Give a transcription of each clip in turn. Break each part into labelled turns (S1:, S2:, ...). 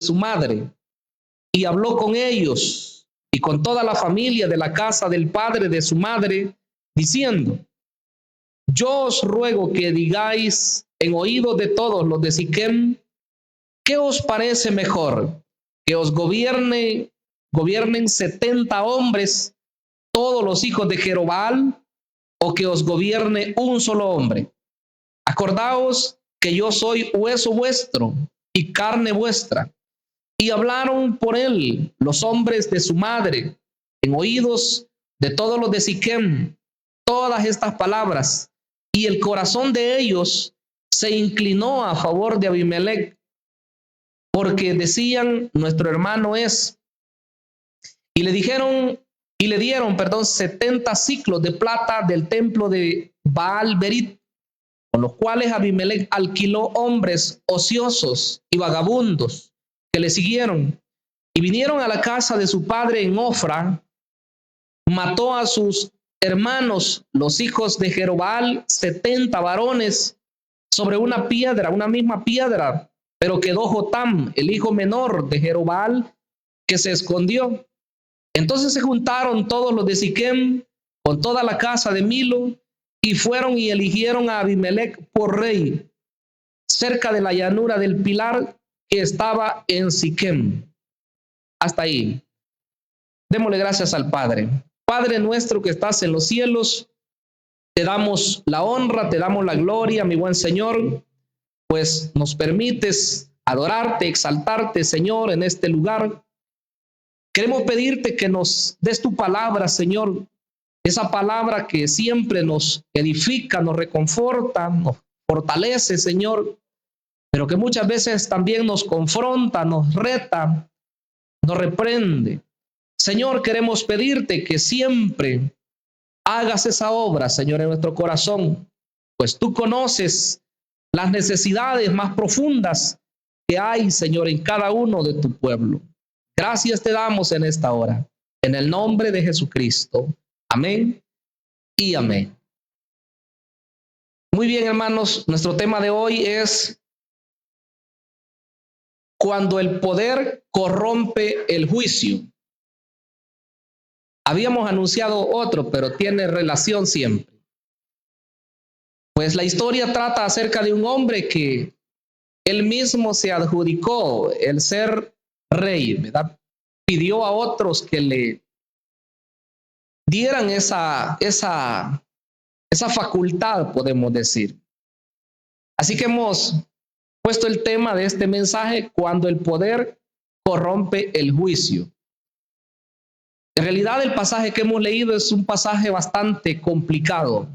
S1: su madre, y habló con ellos y con toda la familia de la casa del padre de su madre, diciendo: yo os ruego que digáis en oídos de todos los de Siquem, ¿qué os parece mejor? Que os gobiernen 70 hombres, todos los hijos de Jerobal, o que os gobierne un solo hombre. Acordaos que yo soy hueso vuestro y carne vuestra. Y hablaron por él los hombres de su madre en oídos de todos los de Siquem todas estas palabras, y el corazón de ellos se inclinó a favor de Abimelech, porque decían: nuestro hermano es. Y le dieron 70 ciclos de plata del templo de Baal Berit, con los cuales Abimelech alquiló hombres ociosos y vagabundos que le siguieron, y vinieron a la casa de su padre en Ofra. Mató a sus hermanos, los hijos de Jerobal, 70 varones, sobre una misma piedra, pero quedó Jotam, el hijo menor de Jerobal, que se escondió. Entonces se juntaron todos los de Siquem con toda la casa de Milo, y fueron y eligieron a Abimelech por rey, cerca de la llanura del Pilar que estaba en Siquem. Hasta ahí. Démosle gracias al Padre. Padre nuestro que estás en los cielos, te damos la honra, te damos la gloria, mi buen Señor, pues nos permites adorarte, exaltarte, Señor, en este lugar. Queremos pedirte que nos des tu palabra, Señor, esa palabra que siempre nos edifica, nos reconforta, nos fortalece, Señor, pero que muchas veces también nos confronta, nos reta, nos reprende. Señor, queremos pedirte que siempre hagas esa obra, Señor, en nuestro corazón, pues tú conoces las necesidades más profundas que hay, Señor, en cada uno de tu pueblo. Gracias te damos en esta hora, en el nombre de Jesucristo. Amén y amén. Muy bien, hermanos, nuestro tema de hoy es cuando el poder corrompe el juicio. Habíamos anunciado otro, pero tiene relación siempre. Pues la historia trata acerca de un hombre que él mismo se adjudicó el ser rey, ¿verdad? Pidió a otros que le dieran esa facultad, podemos decir. Así que hemos puesto el tema de este mensaje: cuando el poder corrompe el juicio. En realidad, el pasaje que hemos leído es un pasaje bastante complicado.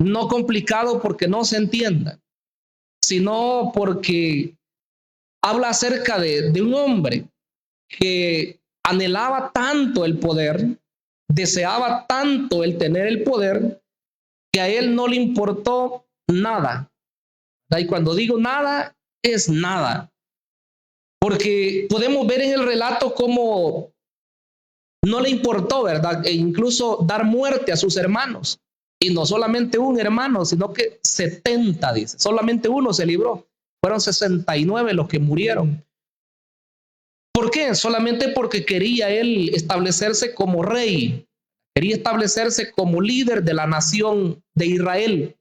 S1: No complicado porque no se entienda, sino porque habla acerca de un hombre que anhelaba tanto el poder, deseaba tanto el tener el poder, que a él no le importó nada. Y cuando digo nada, es nada. Porque podemos ver en el relato cómo no le importó, ¿verdad? E incluso dar muerte a sus hermanos. Y no solamente un hermano, sino que 70, dice. Solamente uno se libró. Fueron 69 los que murieron. ¿Por qué? Solamente porque quería él establecerse como rey. Quería establecerse como líder de la nación de Israel.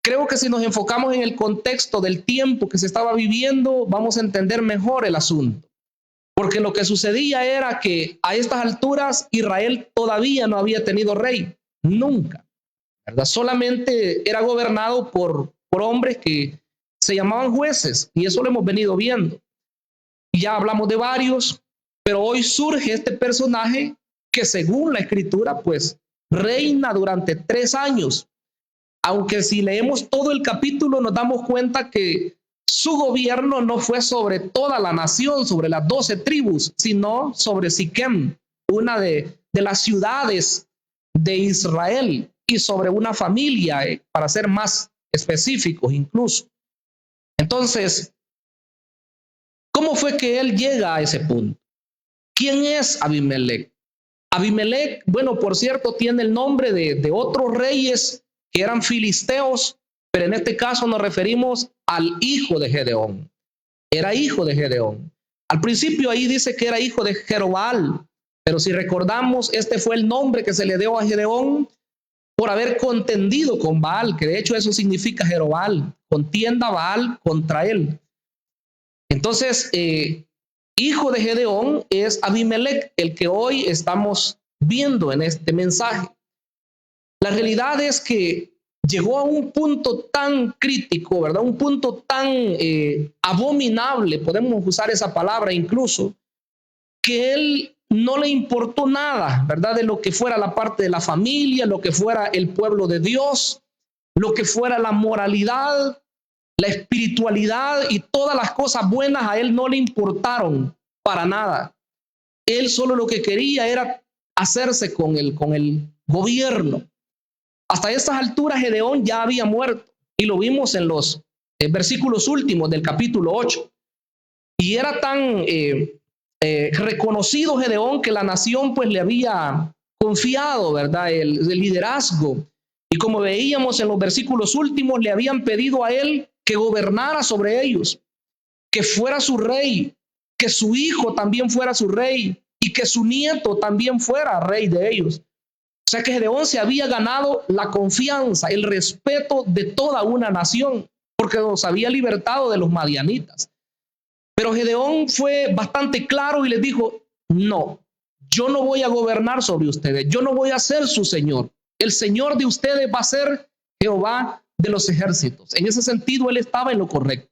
S1: Creo que si nos enfocamos en el contexto del tiempo que se estaba viviendo, vamos a entender mejor el asunto. Porque lo que sucedía era que a estas alturas Israel todavía no había tenido rey. Nunca. ¿Verdad? Solamente era gobernado por hombres que se llamaban jueces, y eso lo hemos venido viendo. Ya hablamos de varios, pero hoy surge este personaje que, según la escritura, pues reina durante 3 años. Aunque si leemos todo el capítulo nos damos cuenta que su gobierno no fue sobre toda la nación, sobre las 12 tribus, sino sobre Siquem, una de las ciudades de Israel, y sobre una familia, para ser más específicos incluso. Entonces, ¿cómo fue que él llega a ese punto? ¿Quién es Abimelech? Abimelech, bueno, por cierto, tiene el nombre de otros reyes que eran filisteos, pero en este caso nos referimos al hijo de Gedeón. Era hijo de Gedeón. Al principio ahí dice que era hijo de Jerobal, pero si recordamos, este fue el nombre que se le dio a Gedeón por haber contendido con Baal, que de hecho eso significa Jerobal, contienda Baal contra él. Entonces, hijo de Gedeón es Abimelec, el que hoy estamos viendo en este mensaje. La realidad es que llegó a un punto tan crítico, ¿verdad? Un punto tan abominable, podemos usar esa palabra incluso, que él no le importó nada, ¿verdad? De lo que fuera la parte de la familia, lo que fuera el pueblo de Dios, lo que fuera la moralidad, la espiritualidad y todas las cosas buenas a él no le importaron para nada. Él solo lo que quería era hacerse con el gobierno. Hasta estas alturas Gedeón ya había muerto y lo vimos en los versículos últimos del capítulo 8. Y era tan reconocido Gedeón que la nación pues le había confiado, ¿verdad? El liderazgo. Y como veíamos en los versículos últimos, le habían pedido a él que gobernara sobre ellos, que fuera su rey, que su hijo también fuera su rey y que su nieto también fuera rey de ellos. O sea que Gedeón se había ganado la confianza, el respeto de toda una nación, porque los había libertado de los madianitas. Pero Gedeón fue bastante claro y les dijo, no, yo no voy a gobernar sobre ustedes, yo no voy a ser su señor. El señor de ustedes va a ser Jehová de los ejércitos. En ese sentido, él estaba en lo correcto.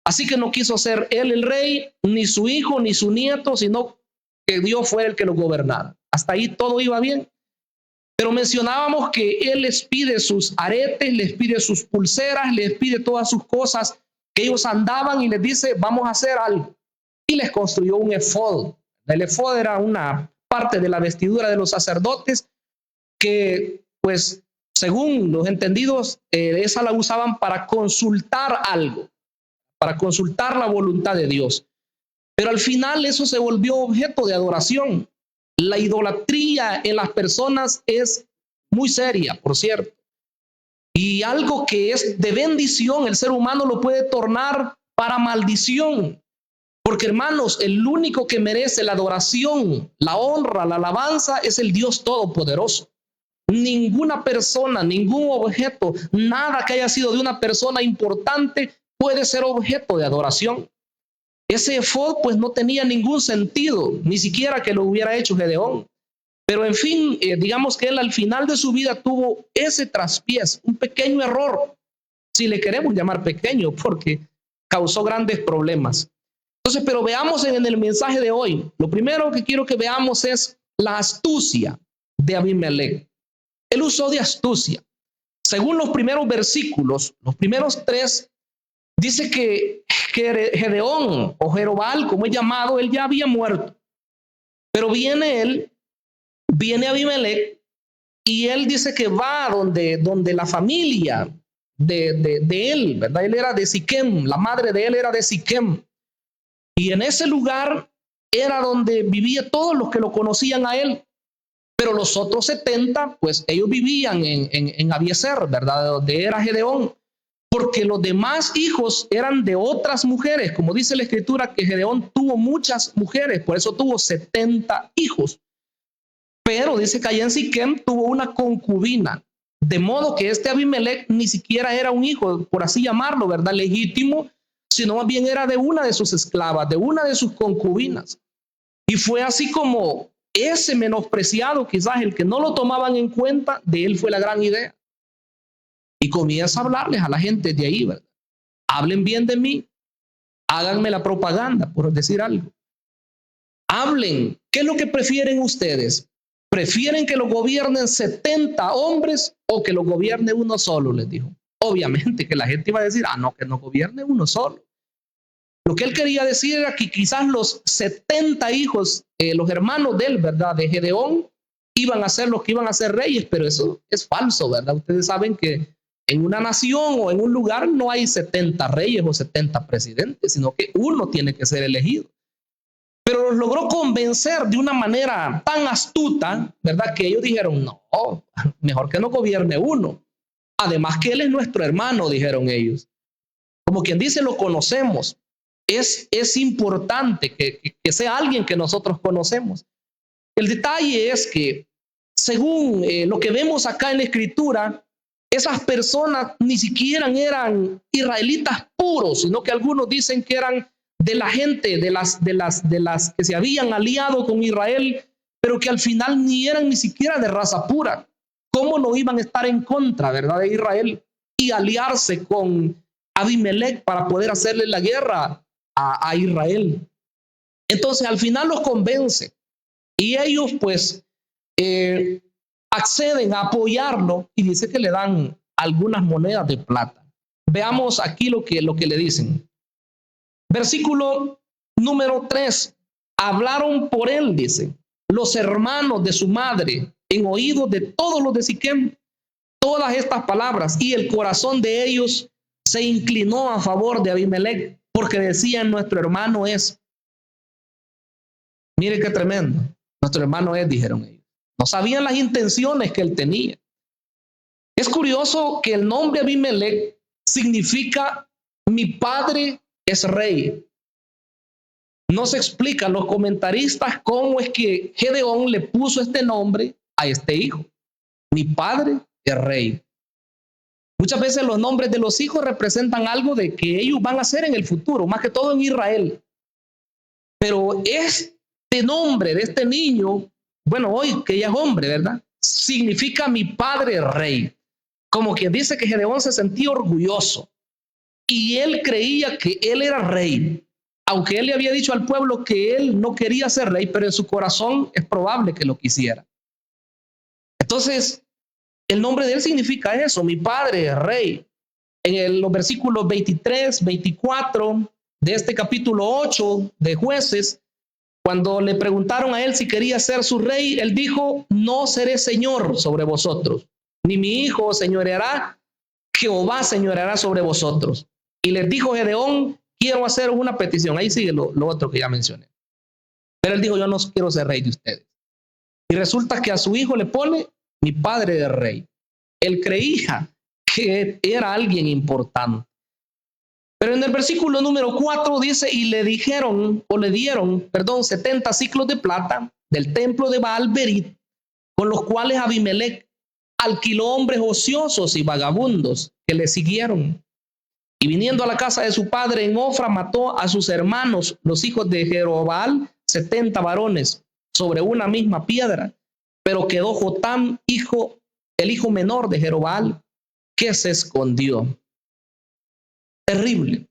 S1: Así que no quiso ser él el rey, ni su hijo, ni su nieto, sino que Dios fue el que lo gobernara. Hasta ahí todo iba bien. Pero mencionábamos que él les pide sus aretes, les pide sus pulseras, les pide todas sus cosas que ellos andaban y les dice, vamos a hacer algo. Y les construyó un efod. El efod era una parte de la vestidura de los sacerdotes que, pues, según los entendidos, esa la usaban para consultar algo, para consultar la voluntad de Dios. Pero al final eso se volvió objeto de adoración. La idolatría en las personas es muy seria, por cierto. Y algo que es de bendición, el ser humano lo puede tornar para maldición. Porque, hermanos, el único que merece la adoración, la honra, la alabanza es el Dios Todopoderoso. Ninguna persona, ningún objeto, nada que haya sido de una persona importante puede ser objeto de adoración. Ese efod pues no tenía ningún sentido, ni siquiera que lo hubiera hecho Gedeón. Pero en fin, digamos que él al final de su vida tuvo ese traspiés, un pequeño error, si le queremos llamar pequeño, porque causó grandes problemas. Entonces, pero veamos en el mensaje de hoy, lo primero que quiero que veamos es la astucia de Abimelec. Él usó de astucia. Según los primeros versículos, los primeros 3, dice que Gedeón o Jerobal, como es llamado, él ya había muerto. Pero viene Abimelec y él dice que va donde la familia de él, ¿verdad? Él era de Siquem, la madre de él era de Siquem. Y en ese lugar era donde vivía todos los que lo conocían a él. Pero los otros 70, pues ellos vivían en Abiezer, ¿verdad? Donde era Gedeón. Porque los demás hijos eran de otras mujeres. Como dice la escritura que Gedeón tuvo muchas mujeres, por eso tuvo 70 hijos. Pero dice que allá en Siquem tuvo una concubina. De modo que este Abimelec ni siquiera era un hijo, por así llamarlo, ¿verdad? Legítimo, sino más bien era de una de sus esclavas, de una de sus concubinas. Y fue así como ese menospreciado, quizás el que no lo tomaban en cuenta, de él fue la gran idea. Y comienza a hablarles a la gente de ahí, ¿verdad? Hablen bien de mí, háganme la propaganda, por decir algo. Hablen, ¿qué es lo que prefieren ustedes? ¿Prefieren que lo gobiernen 70 hombres o que lo gobierne uno solo? Les dijo. Obviamente que la gente iba a decir, no, que no gobierne uno solo. Lo que él quería decir era que quizás los 70 hijos, los hermanos de él, ¿verdad? De Gedeón, iban a ser los que iban a ser reyes, pero eso es falso, ¿verdad? Ustedes saben que en una nación o en un lugar no hay 70 reyes o 70 presidentes, sino que uno tiene que ser elegido. Pero los logró convencer de una manera tan astuta, ¿verdad? Que ellos dijeron, no, mejor que no gobierne uno. Además que él es nuestro hermano, dijeron ellos. Como quien dice, lo conocemos. es importante que sea alguien que nosotros conocemos. El detalle es que, según lo que vemos acá en la Escritura, esas personas ni siquiera eran israelitas puros, sino que algunos dicen que eran de la gente, de las que se habían aliado con Israel, pero que al final ni eran ni siquiera de raza pura. ¿Cómo no iban a estar en contra, verdad, de Israel y aliarse con Abimelech para poder hacerle la guerra a Israel? Entonces al final los convence y ellos pues acceden a apoyarlo y dice que le dan algunas monedas de plata. Veamos aquí lo que le dicen. Versículo número 3. Hablaron por él, dice, los hermanos de su madre en oídos de todos los de Siquem todas estas palabras, y el corazón de ellos se inclinó a favor de Abimelech, porque decían, nuestro hermano es. Mire qué tremendo. Nuestro hermano es, dijeron ellos. No sabían las intenciones que él tenía. Es curioso que el nombre Abimelech significa mi padre es rey. No se explican los comentaristas cómo es que Gedeón le puso este nombre a este hijo. Mi padre es rey. Muchas veces los nombres de los hijos representan algo de que ellos van a hacer en el futuro, más que todo en Israel. Pero este nombre de este niño, bueno, hoy que ya es hombre, ¿verdad? Significa mi padre es rey. Como quien dice que Gedeón se sentía orgulloso y él creía que él era rey. Aunque él le había dicho al pueblo que él no quería ser rey, pero en su corazón es probable que lo quisiera. Entonces, el nombre de él significa eso, mi padre es rey. En los versículos 23, 24 de este capítulo 8 de Jueces, cuando le preguntaron a él si quería ser su rey, él dijo, no seré señor sobre vosotros, ni mi hijo señoreará, Jehová señoreará sobre vosotros. Y les dijo Gedeón, quiero hacer una petición. Ahí sigue lo otro que ya mencioné. Pero él dijo, yo no quiero ser rey de ustedes. Y resulta que a su hijo le pone, mi padre de rey. Él creía que era alguien importante. Pero en el versículo número 4 dice, y le dieron 70 ciclos de plata del templo de Baal-Berit, con los cuales Abimelech alquiló hombres ociosos y vagabundos que le siguieron. Y viniendo a la casa de su padre en Ofra, mató a sus hermanos, los hijos de Jerobbaal, 70 varones, sobre una misma piedra. Pero quedó Jotam, el hijo menor de Jerobbaal, que se escondió. Terrible.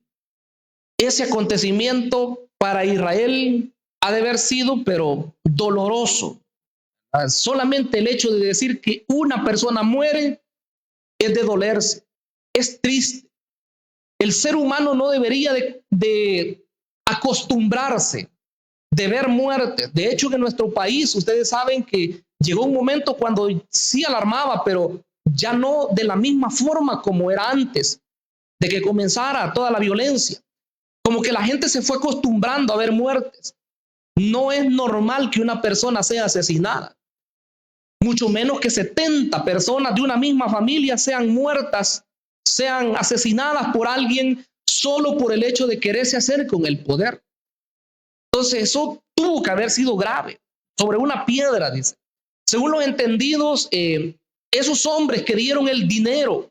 S1: Ese acontecimiento para Israel ha de haber sido, pero doloroso. Solamente el hecho de decir que una persona muere es de dolerse, es triste. El ser humano no debería de acostumbrarse de ver muertes. De hecho, en nuestro país, ustedes saben que llegó un momento cuando sí alarmaba, pero ya no de la misma forma como era antes de que comenzara toda la violencia. Como que la gente se fue acostumbrando a ver muertes. No es normal que una persona sea asesinada, mucho menos que 70 personas de una misma familia sean muertas, sean asesinadas por alguien solo por el hecho de quererse hacer con el poder. Entonces eso tuvo que haber sido grave, sobre una piedra, dice. Según los entendidos, esos hombres que dieron el dinero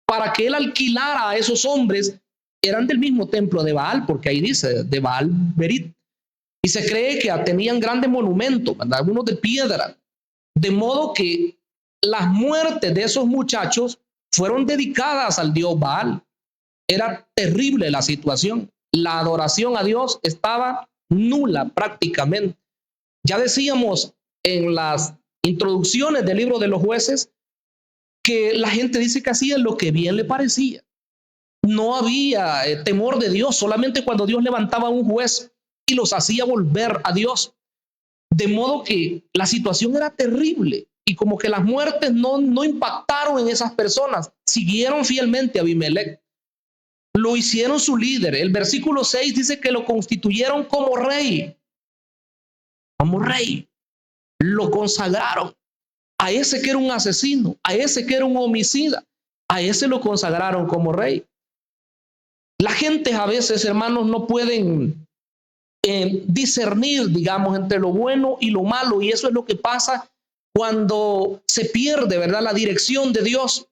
S1: para que él alquilara a esos hombres eran del mismo templo de Baal, porque ahí dice, de Baal-Berit. Y se cree que tenían grandes monumentos, algunos de piedra. De modo que las muertes de esos muchachos fueron dedicadas al dios Baal. Era terrible la situación. La adoración a Dios estaba nula prácticamente. Ya decíamos en las introducciones del libro de los Jueces que la gente dice que hacía lo que bien le parecía. No había temor de Dios, solamente cuando Dios levantaba a un juez y los hacía volver a Dios. De modo que la situación era terrible y como que las muertes no impactaron en esas personas, siguieron fielmente a Abimelech. Lo hicieron su líder. El versículo 6 dice que lo constituyeron como rey. Como rey. Lo consagraron. A ese que era un asesino, a ese que era un homicida, a ese lo consagraron como rey. La gente a veces, hermanos, no pueden discernir, digamos, entre lo bueno y lo malo, y eso es lo que pasa cuando se pierde, ¿verdad?, la dirección de Dios,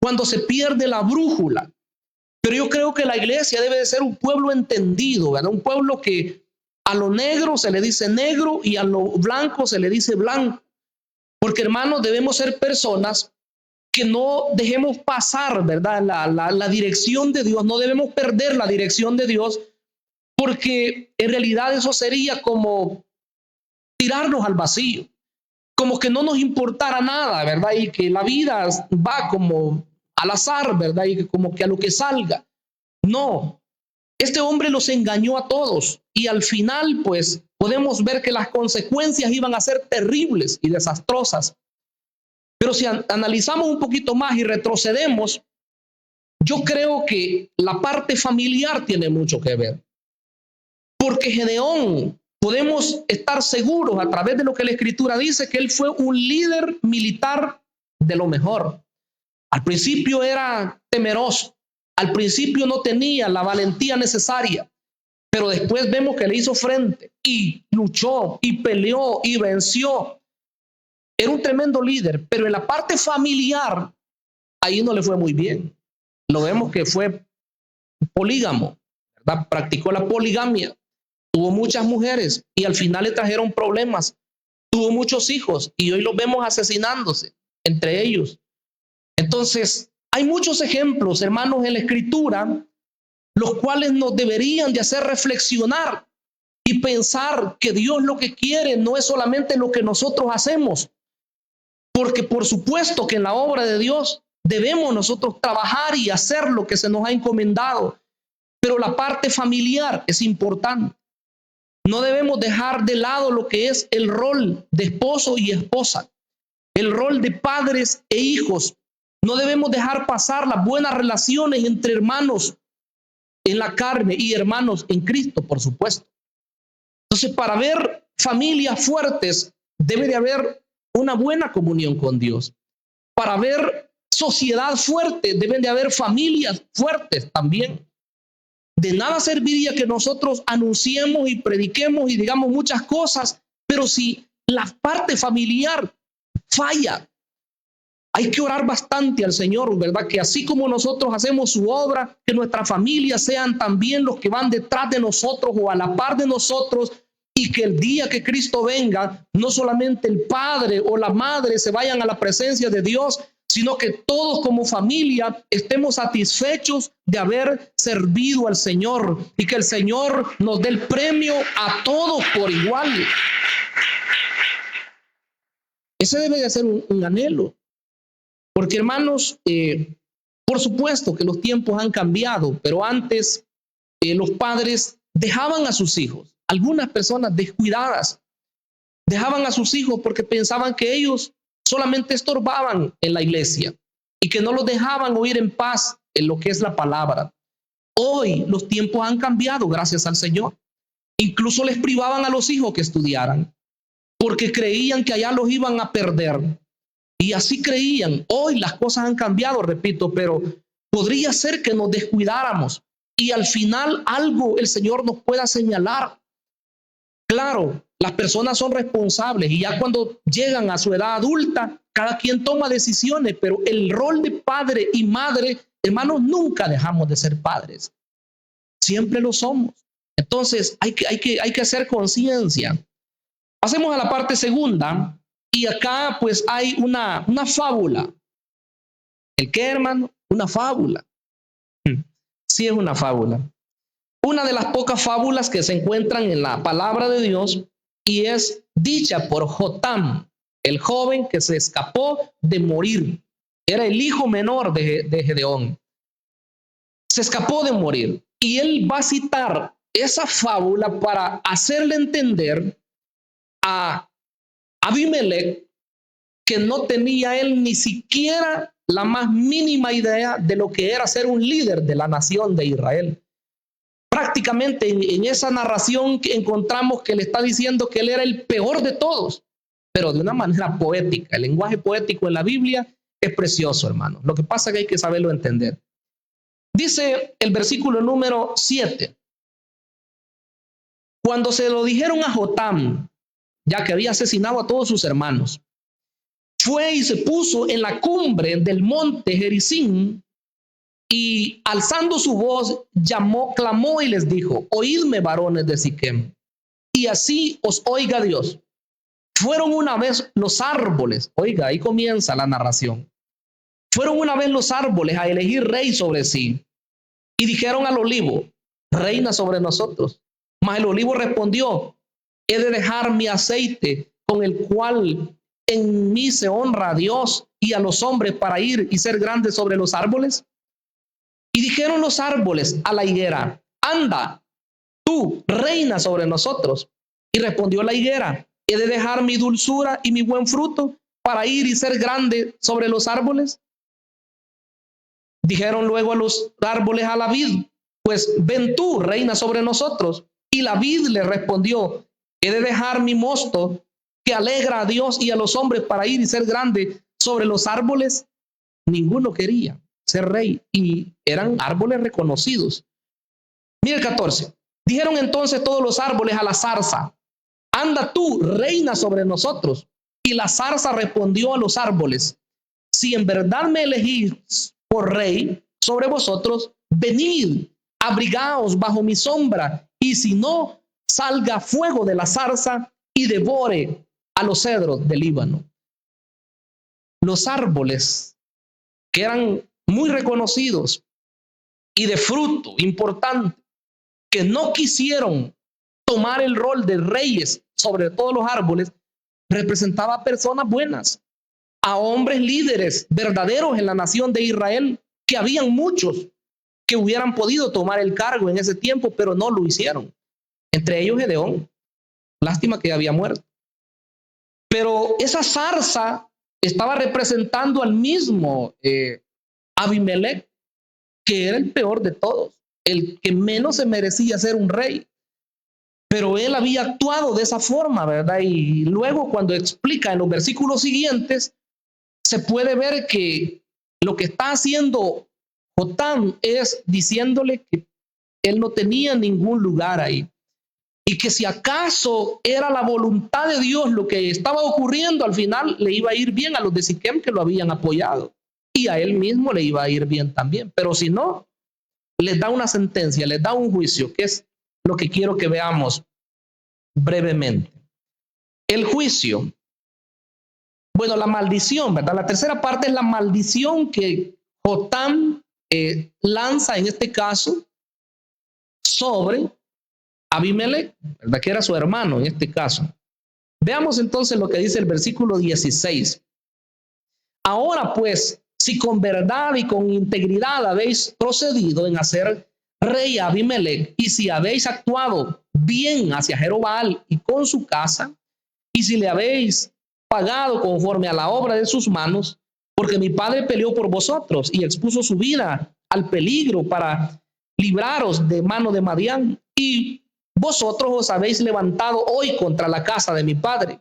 S1: cuando se pierde la brújula. Pero yo creo que la iglesia debe de ser un pueblo entendido, ¿verdad? Un pueblo que a lo negro se le dice negro y a lo blanco se le dice blanco. Porque, hermanos, debemos ser personas que no dejemos pasar, ¿verdad?, la dirección de Dios. No debemos perder la dirección de Dios, porque en realidad eso sería como tirarnos al vacío, como que no nos importara nada, ¿verdad? Y que la vida va como al azar, ¿verdad? Y que como que a lo que salga. No, este hombre los engañó a todos y al final, pues, podemos ver que las consecuencias iban a ser terribles y desastrosas. Pero si analizamos un poquito más y retrocedemos, yo creo que la parte familiar tiene mucho que ver. Porque Gedeón, podemos estar seguros a través de lo que la Escritura dice, que él fue un líder militar de lo mejor. Al principio era temeroso, al principio no tenía la valentía necesaria, pero después vemos que le hizo frente y luchó y peleó y venció. Era un tremendo líder, pero en la parte familiar, ahí no le fue muy bien. Lo vemos que fue polígamo, ¿verdad? Practicó la poligamia. Tuvo muchas mujeres y al final le trajeron problemas. Tuvo muchos hijos y hoy los vemos asesinándose entre ellos. Entonces, hay muchos ejemplos, hermanos, en la Escritura, los cuales nos deberían de hacer reflexionar y pensar que Dios lo que quiere no es solamente lo que nosotros hacemos, porque por supuesto que en la obra de Dios debemos nosotros trabajar y hacer lo que se nos ha encomendado, pero la parte familiar es importante. No debemos dejar de lado lo que es el rol de esposo y esposa, el rol de padres e hijos. No debemos dejar pasar las buenas relaciones entre hermanos en la carne y hermanos en Cristo, por supuesto. Entonces, para ver familias fuertes, debe de haber una buena comunión con Dios. Para ver sociedad fuerte, deben de haber familias fuertes también. De nada serviría que nosotros anunciemos y prediquemos y digamos muchas cosas, pero si la parte familiar falla, hay que orar bastante al Señor, ¿verdad? Que así como nosotros hacemos su obra, que nuestras familias sean también los que van detrás de nosotros o a la par de nosotros, y que el día que Cristo venga, no solamente el padre o la madre se vayan a la presencia de Dios, sino que todos como familia estemos satisfechos de haber servido al Señor y que el Señor nos dé el premio a todos por igual. Ese debe de ser un anhelo. Porque, hermanos, por supuesto que los tiempos han cambiado, pero antes los padres dejaban a sus hijos, algunas personas descuidadas, dejaban a sus hijos porque pensaban que ellos solamente estorbaban en la iglesia y que no los dejaban oír en paz en lo que es la palabra. Hoy los tiempos han cambiado, gracias al Señor. Incluso les privaban a los hijos que estudiaran porque creían que allá los iban a perder. Y así creían. Hoy las cosas han cambiado, repito, pero podría ser que nos descuidáramos y al final algo el Señor nos pueda señalar. Claro, las personas son responsables y ya cuando llegan a su edad adulta, cada quien toma decisiones, pero el rol de padre y madre, hermanos, nunca dejamos de ser padres. Siempre lo somos. Entonces hay que hacer conciencia. Pasemos a la parte segunda. Y acá pues hay una fábula. ¿El qué, hermano? Una fábula. Sí, es una fábula. Una de las pocas fábulas que se encuentran en la palabra de Dios y es dicha por Jotam, el joven que se escapó de morir. Era el hijo menor de Gedeón. Se escapó de morir. Y él va a citar esa fábula para hacerle entender a Abimelech que no tenía él ni siquiera la más mínima idea de lo que era ser un líder de la nación de Israel. Prácticamente en esa narración que encontramos que le está diciendo que él era el peor de todos, pero de una manera poética. El lenguaje poético en la Biblia es precioso, hermano. Lo que pasa es que hay que saberlo entender. Dice el versículo número 7. Cuando se lo dijeron a Jotam, ya que había asesinado a todos sus hermanos, fue y se puso en la cumbre del monte Gerizim y alzando su voz clamó y les dijo: oídme, varones de Siquem, y así os oiga Dios. Fueron una vez los árboles, oiga, ahí comienza la narración. Fueron una vez los árboles a elegir rey sobre sí, y dijeron al olivo: reina sobre nosotros. Mas el olivo respondió: he de dejar mi aceite, con el cual en mí se honra a Dios y a los hombres, para ir y ser grande sobre los árboles. Y dijeron los árboles a la higuera: anda, tú, reina sobre nosotros. Y respondió la higuera: he de dejar mi dulzura y mi buen fruto para ir y ser grande sobre los árboles. Dijeron luego a los árboles a la vid: pues ven tú, reina sobre nosotros. Y la vid le respondió: he de dejar mi mosto, que alegra a Dios y a los hombres, para ir y ser grande sobre los árboles. Ninguno quería ser rey, y eran árboles reconocidos. Mira el 14. Dijeron entonces todos los árboles a la zarza: anda tú, reina sobre nosotros. Y la zarza respondió a los árboles: si en verdad me elegís por rey sobre vosotros, venid, abrigaos bajo mi sombra, y si no, salga fuego de la zarza y devore a los cedros del Líbano. Los árboles, que eran muy reconocidos y de fruto importante, que no quisieron tomar el rol de reyes sobre todos los árboles, representaba a personas buenas, a hombres líderes verdaderos en la nación de Israel, que habían muchos que hubieran podido tomar el cargo en ese tiempo, pero no lo hicieron. Entre ellos Gedeón. Lástima que había muerto. Pero esa zarza estaba representando al mismo Abimelech, que era el peor de todos, el que menos se merecía ser un rey. Pero él había actuado de esa forma, ¿verdad? Y luego, cuando explica en los versículos siguientes, se puede ver que lo que está haciendo Jotam es diciéndole que él no tenía ningún lugar ahí, y que si acaso era la voluntad de Dios lo que estaba ocurriendo, al final le iba a ir bien a los de Siquem, que lo habían apoyado, y a él mismo le iba a ir bien también. Pero si no, les da una sentencia, les da un juicio, que es lo que quiero que veamos brevemente. El juicio, bueno, la maldición, ¿verdad? La tercera parte es la maldición que Jotam lanza en este caso sobre Abimelech, ¿verdad? Que era su hermano en este caso. Veamos entonces lo que dice el versículo 16. Ahora pues, si con verdad y con integridad habéis procedido en hacer rey a Abimelech, y si habéis actuado bien hacia Jerobbaal y con su casa, y si le habéis pagado conforme a la obra de sus manos, porque mi padre peleó por vosotros y expuso su vida al peligro para libraros de mano de Madián, y vosotros os habéis levantado hoy contra la casa de mi padre,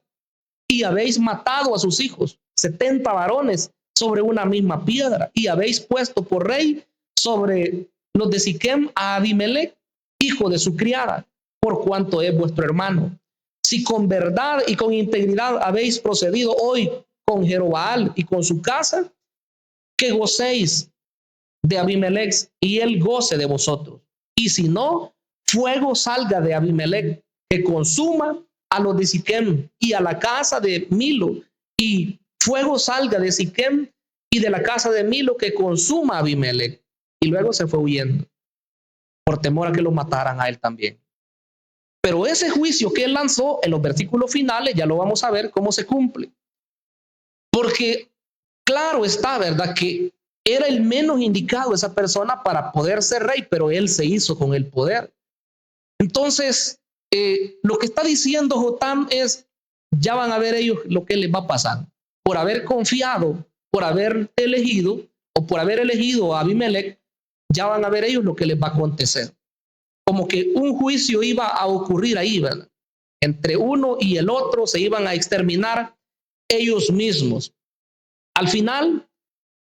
S1: y habéis matado a sus hijos, 70 varones sobre una misma piedra, y habéis puesto por rey sobre los de Siquem a Abimelech, hijo de su criada, por cuanto es vuestro hermano. Si con verdad y con integridad habéis procedido hoy con Jerobbaal y con su casa, que gocéis de Abimelech y él goce de vosotros. Y si no, fuego salga de Abimelech, que consuma a los de Siquem y a la casa de Milo, y fuego salga de Siquem y de la casa de Milo, que consuma a Abimelech. Y luego se fue huyendo, por temor a que lo mataran a él también. Pero ese juicio que él lanzó en los versículos finales, ya lo vamos a ver cómo se cumple. Porque claro está, ¿verdad?, que era el menos indicado esa persona para poder ser rey, pero él se hizo con el poder. Entonces, lo que está diciendo Jotam es: ya van a ver ellos lo que les va a pasar. Por haber confiado, por haber elegido, o por haber elegido a Abimelech, ya van a ver ellos lo que les va a acontecer. Como que un juicio iba a ocurrir ahí, ¿verdad? Entre uno y el otro se iban a exterminar ellos mismos. Al final,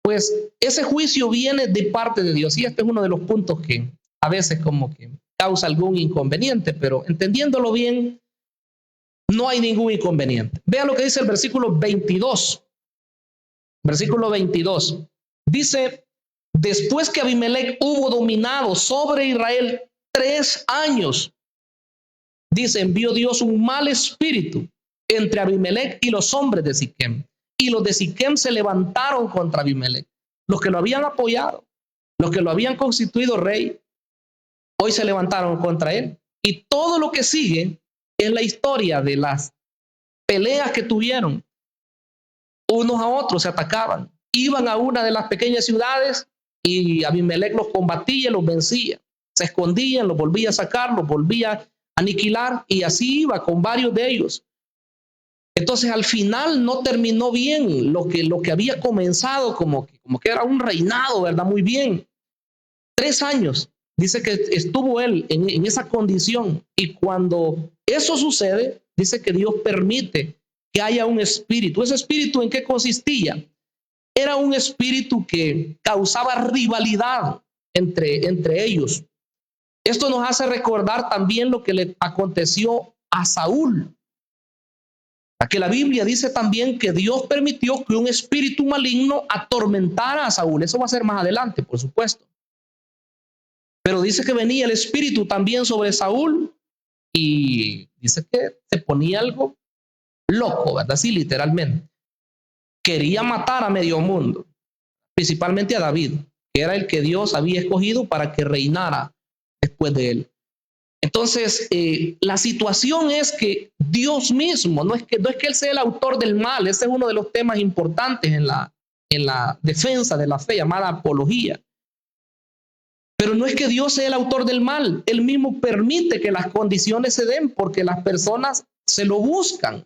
S1: pues ese juicio viene de parte de Dios. Y este es uno de los puntos que a veces como que causa algún inconveniente, pero entendiéndolo bien, no hay ningún inconveniente. Vea lo que dice el versículo 22. Versículo 22. Dice, después que Abimelech hubo dominado sobre Israel 3 años, dice, envió Dios un mal espíritu entre Abimelech y los hombres de Siquem. Y los de Siquem se levantaron contra Abimelech. Los que lo habían apoyado, los que lo habían constituido rey, hoy se levantaron contra él. Y todo lo que sigue es la historia de las peleas que tuvieron. Unos a otros se atacaban. Iban a una de las pequeñas ciudades y Abimelech los combatía, los vencía. Se escondían, los volvía a sacar, los volvía a aniquilar, y así iba con varios de ellos. Entonces al final no terminó bien lo que había comenzado como que era un reinado, ¿verdad? Muy bien. 3 años, dice que estuvo él en esa condición, y cuando eso sucede, dice que Dios permite que haya un espíritu. ¿Ese espíritu en qué consistía? Era un espíritu que causaba rivalidad entre ellos. Esto nos hace recordar también lo que le aconteció a Saúl. Que la Biblia dice también que Dios permitió que un espíritu maligno atormentara a Saúl. Eso va a ser más adelante, por supuesto. Pero dice que venía el espíritu también sobre Saúl y dice que se ponía algo loco, ¿verdad? Sí, literalmente. Quería matar a medio mundo, principalmente a David, que era el que Dios había escogido para que reinara después de él. Entonces, la situación es que Dios mismo, no es que él sea el autor del mal. Ese es uno de los temas importantes en la defensa de la fe, llamada apología. Pero no es que Dios sea el autor del mal. Él mismo permite que las condiciones se den porque las personas se lo buscan.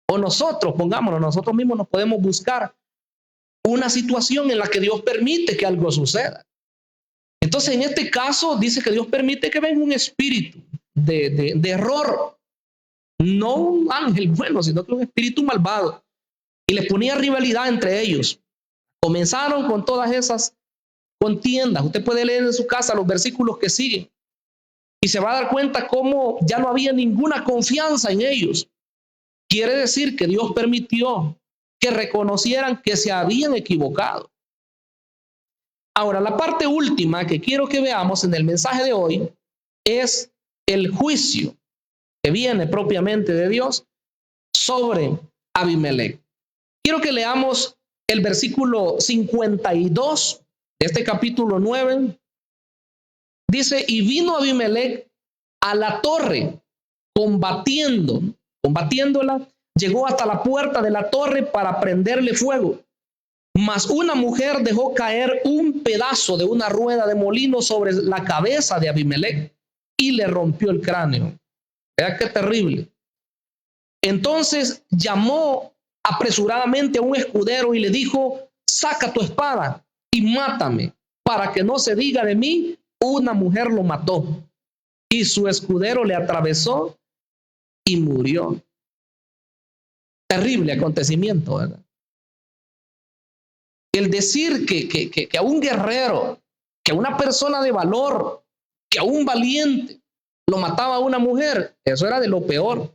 S1: O nosotros, pongámonos, nosotros mismos nos podemos buscar una situación en la que Dios permite que algo suceda. Entonces, en este caso, dice que Dios permite que venga un espíritu de error, no un ángel bueno, sino que un espíritu malvado, y les ponía rivalidad entre ellos. Comenzaron con todas esas contiendas. Usted puede leer en su casa los versículos que siguen y se va a dar cuenta cómo ya no había ninguna confianza en ellos. Quiere decir que Dios permitió que reconocieran que se habían equivocado. Ahora, la parte última que quiero que veamos en el mensaje de hoy es el juicio que viene propiamente de Dios sobre Abimelech. Quiero que leamos el versículo 52 de este capítulo 9. Dice, y vino Abimelech a la torre combatiéndola, llegó hasta la puerta de la torre para prenderle fuego. Mas una mujer dejó caer un pedazo de una rueda de molino sobre la cabeza de Abimelech y le rompió el cráneo. Vea qué terrible. Entonces llamó apresuradamente a un escudero y le dijo, saca tu espada y mátame, para que no se diga de mí, una mujer lo mató. Y su escudero le atravesó y murió. Terrible acontecimiento, ¿verdad? El decir que a un guerrero, que a una persona de valor, que a un valiente lo mataba a una mujer, eso era de lo peor.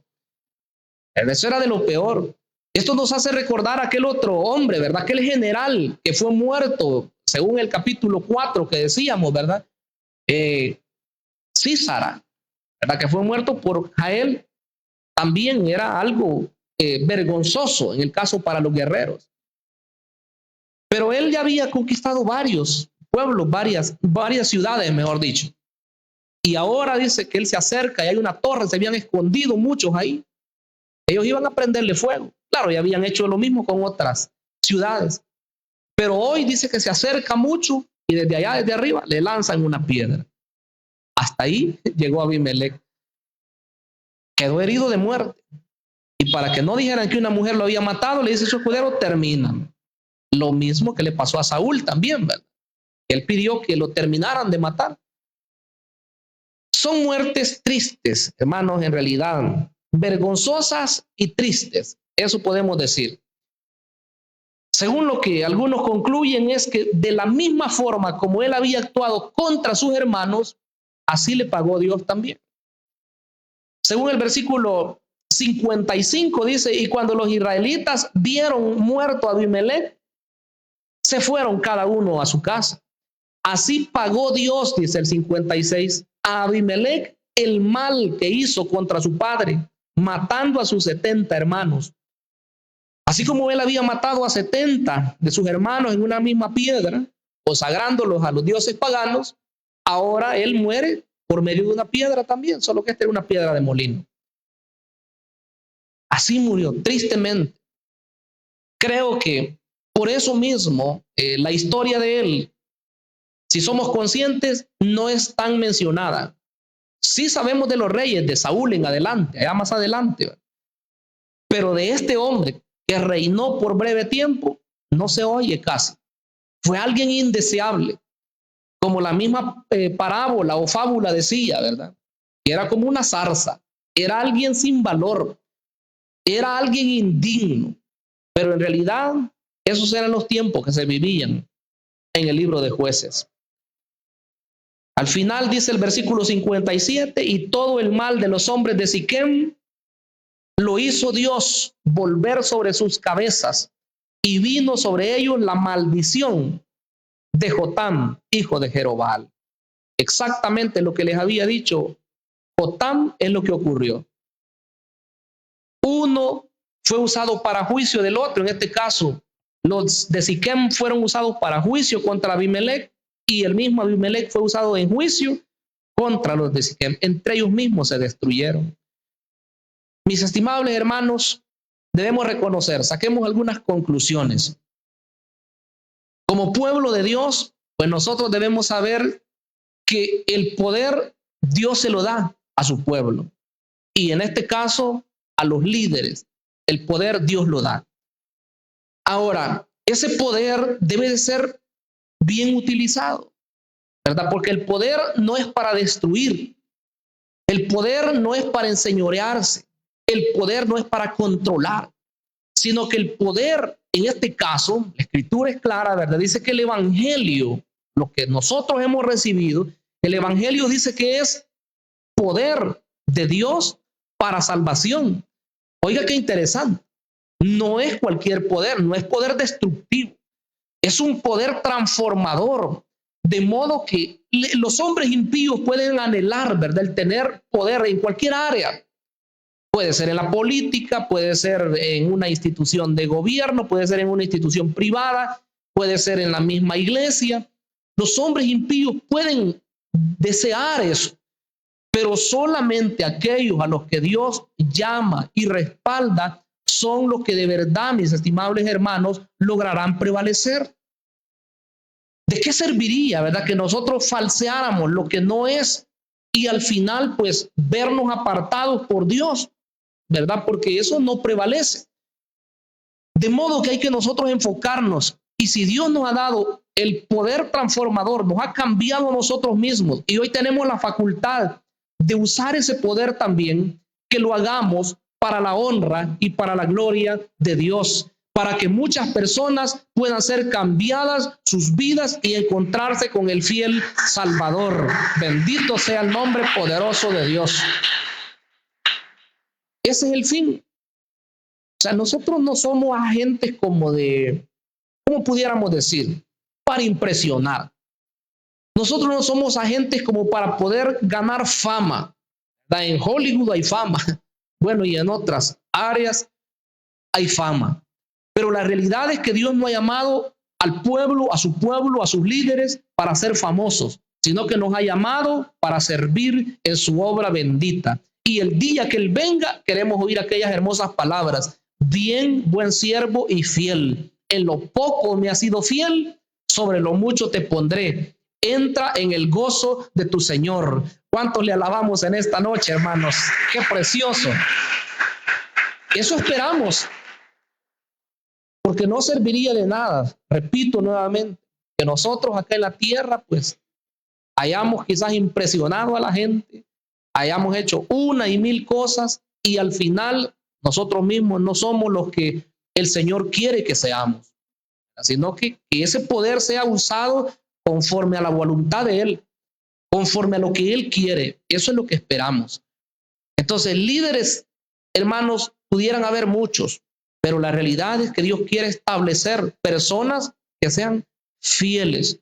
S1: Eso era de lo peor. Esto nos hace recordar a aquel otro hombre, ¿verdad? Aquel general que fue muerto, según el capítulo 4 que decíamos, ¿verdad? Císara, ¿verdad? Que fue muerto por Jael. También era algo vergonzoso en el caso para los guerreros. Pero él ya había conquistado varios pueblos, varias ciudades, mejor dicho. Y ahora dice que él se acerca y hay una torre, se habían escondido muchos ahí. Ellos iban a prenderle fuego. Claro, ya habían hecho lo mismo con otras ciudades. Pero hoy dice que se acerca mucho y desde allá, desde arriba, le lanzan una piedra. Hasta ahí llegó Abimelech. Quedó herido de muerte. Y para que no dijeran que una mujer lo había matado, le dice su escudero, terminan. Lo mismo que le pasó a Saúl también, ¿verdad? Él pidió que lo terminaran de matar. Son muertes tristes, hermanos, en realidad, vergonzosas y tristes. Eso podemos decir. Según lo que algunos concluyen es que de la misma forma como él había actuado contra sus hermanos, así le pagó Dios también. Según el versículo 55 dice, y cuando los israelitas vieron muerto a Abimelech, se fueron cada uno a su casa. Así pagó Dios, dice el 56, a Abimelech el mal que hizo contra su padre, matando a sus 70 hermanos. Así como él había matado a 70 de sus hermanos en una misma piedra, consagrándolos a los dioses paganos, ahora él muere por medio de una piedra también, solo que esta era una piedra de molino. Así murió, tristemente. Creo que por eso mismo la historia de él, si somos conscientes, no es tan mencionada. Sí sabemos de los reyes, de Saúl en adelante, allá más adelante, pero de este hombre que reinó por breve tiempo, no se oye casi. Fue alguien indeseable, como la misma parábola o fábula decía, ¿verdad? Que era como una zarza, era alguien sin valor, era alguien indigno, pero en realidad esos eran los tiempos que se vivían en el libro de Jueces. Al final dice el versículo 57, y todo el mal de los hombres de Siquem lo hizo Dios volver sobre sus cabezas, y vino sobre ellos la maldición de Jotam, hijo de Jerobal. Exactamente lo que les había dicho Jotam es lo que ocurrió. Uno fue usado para juicio del otro. En este caso, los de Siquem fueron usados para juicio contra Abimelech, y el mismo Abimelech fue usado en juicio contra los de Siquem. Entre ellos mismos se destruyeron. Mis estimables hermanos, debemos reconocer, saquemos algunas conclusiones. Como pueblo de Dios, pues nosotros debemos saber que el poder Dios se lo da a su pueblo. Y en este caso, a los líderes, el poder Dios lo da. Ahora, ese poder debe de ser bien utilizado, ¿verdad? Porque el poder no es para destruir, el poder no es para enseñorearse, el poder no es para controlar, sino que el poder, en este caso, la escritura es clara, ¿verdad? Dice que el evangelio, lo que nosotros hemos recibido, el evangelio dice que es poder de Dios para salvación. Oiga, qué interesante. No es cualquier poder, no es poder destructivo, es un poder transformador, de modo que los hombres impíos pueden anhelar, ¿verdad?, el tener poder en cualquier área. Puede ser en la política, puede ser en una institución de gobierno, puede ser en una institución privada, puede ser en la misma iglesia. Los hombres impíos pueden desear eso, pero solamente aquellos a los que Dios llama y respalda son los que de verdad, mis estimables hermanos, lograrán prevalecer. ¿De qué serviría, verdad, que nosotros falseáramos lo que no es y al final, pues, vernos apartados por Dios, verdad? Porque eso no prevalece. De modo que hay que nosotros enfocarnos, y si Dios nos ha dado el poder transformador, nos ha cambiado a nosotros mismos, y hoy tenemos la facultad de usar ese poder también, que lo hagamos para la honra y para la gloria de Dios, para que muchas personas puedan ser cambiadas sus vidas y encontrarse con el fiel Salvador. Bendito sea el nombre poderoso de Dios. Ese es el fin. O sea, nosotros no somos agentes como de, ¿cómo pudiéramos decir? Para impresionar. Nosotros no somos agentes como para poder ganar fama. En Hollywood hay fama. Bueno, y en otras áreas hay fama. Pero la realidad es que Dios no ha llamado al pueblo, a sus líderes, para ser famosos, sino que nos ha llamado para servir en su obra bendita. Y el día que Él venga, queremos oír aquellas hermosas palabras: bien, buen siervo y fiel. En lo poco me has sido fiel, sobre lo mucho te pondré. Entra en el gozo de tu Señor. ¿Cuántos le alabamos en esta noche, hermanos? ¡Qué precioso! Eso esperamos. Porque no serviría de nada, repito nuevamente, que nosotros acá en la tierra, pues, hayamos quizás impresionado a la gente, hayamos hecho una y mil cosas, y al final nosotros mismos no somos los que el Señor quiere que seamos. sino que ese poder sea usado conforme a la voluntad de Él, conforme a lo que Él quiere. Eso es lo que esperamos. Entonces, líderes, hermanos, pudieran haber muchos, pero la realidad es que Dios quiere establecer personas que sean fieles.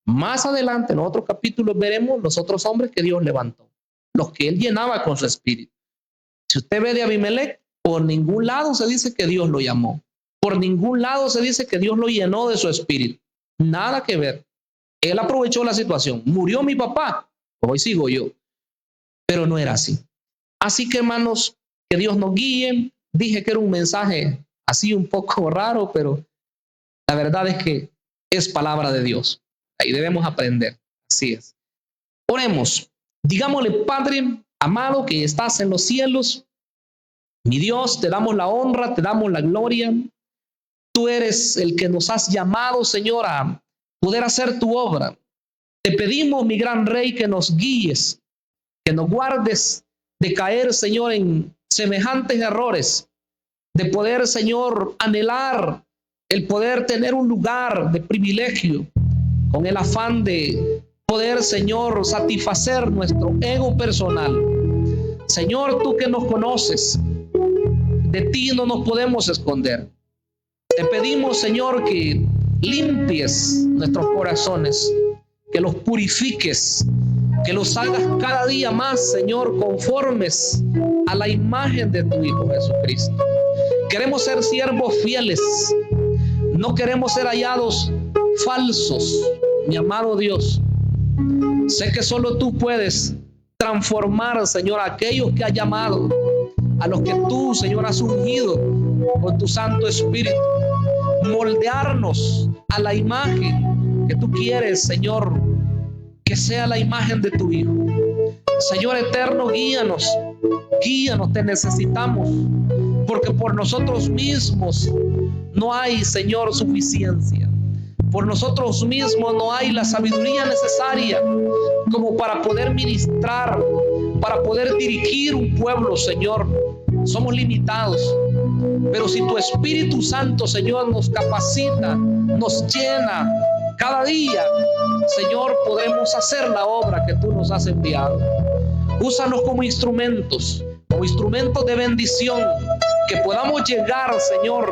S1: Más adelante, en otros capítulos, veremos los otros hombres que Dios levantó, los que Él llenaba con su espíritu. Si usted ve de Abimelech, por ningún lado se dice que Dios lo llamó. Por ningún lado se dice que Dios lo llenó de su espíritu. Nada que ver. Él aprovechó la situación. Murió mi papá, hoy sigo yo. Pero no era así. Así que, hermanos, que Dios nos guíe. Dije que era un mensaje así un poco raro, pero la verdad es que es palabra de Dios. Ahí debemos aprender. Así es. Oremos. Digámosle: Padre amado que estás en los cielos, mi Dios, te damos la honra, te damos la gloria. Tú eres el que nos has llamado, Señor, a poder hacer tu obra. Te pedimos, mi gran Rey, que nos guíes, que nos guardes de caer, Señor, en semejantes errores, de poder, Señor, anhelar el poder tener un lugar de privilegio, con el afán de poder, Señor, satisfacer nuestro ego personal. Señor, tú que nos conoces, de ti no nos podemos esconder. Te pedimos, Señor, que limpies nuestros corazones, que los purifiques, que los hagas cada día más, Señor, conformes a la imagen de tu Hijo Jesucristo. Queremos ser siervos fieles, no queremos ser hallados falsos, mi amado Dios. Sé que solo tú puedes transformar, Señor, a aquellos que has llamado, a los que tú, Señor, has ungido con tu Santo Espíritu. Moldearnos a la imagen que tú quieres, Señor, que sea la imagen de tu Hijo. Señor eterno, guíanos, te necesitamos, porque por nosotros mismos no hay, Señor, suficiencia. Por nosotros mismos no hay la sabiduría necesaria como para poder ministrar, para poder dirigir un pueblo, Señor. Somos limitados, pero si tu Espíritu Santo, Señor, nos capacita, nos llena cada día, Señor, podremos hacer la obra que tú nos has enviado. Úsanos como instrumentos de bendición, que podamos llegar, Señor,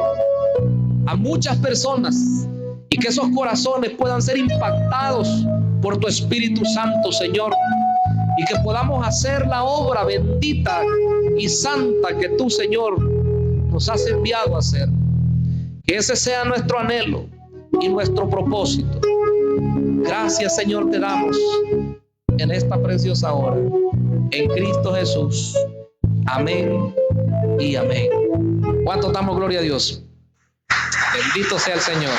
S1: a muchas personas y que esos corazones puedan ser impactados por tu Espíritu Santo, Señor, y que podamos hacer la obra bendita y santa que tú, Señor, nos has enviado a hacer. Que ese sea nuestro anhelo y nuestro propósito. Gracias, Señor, te damos en esta preciosa hora, en Cristo Jesús. Amén y amén. ¿Cuánto damos gloria a Dios? Bendito sea el Señor.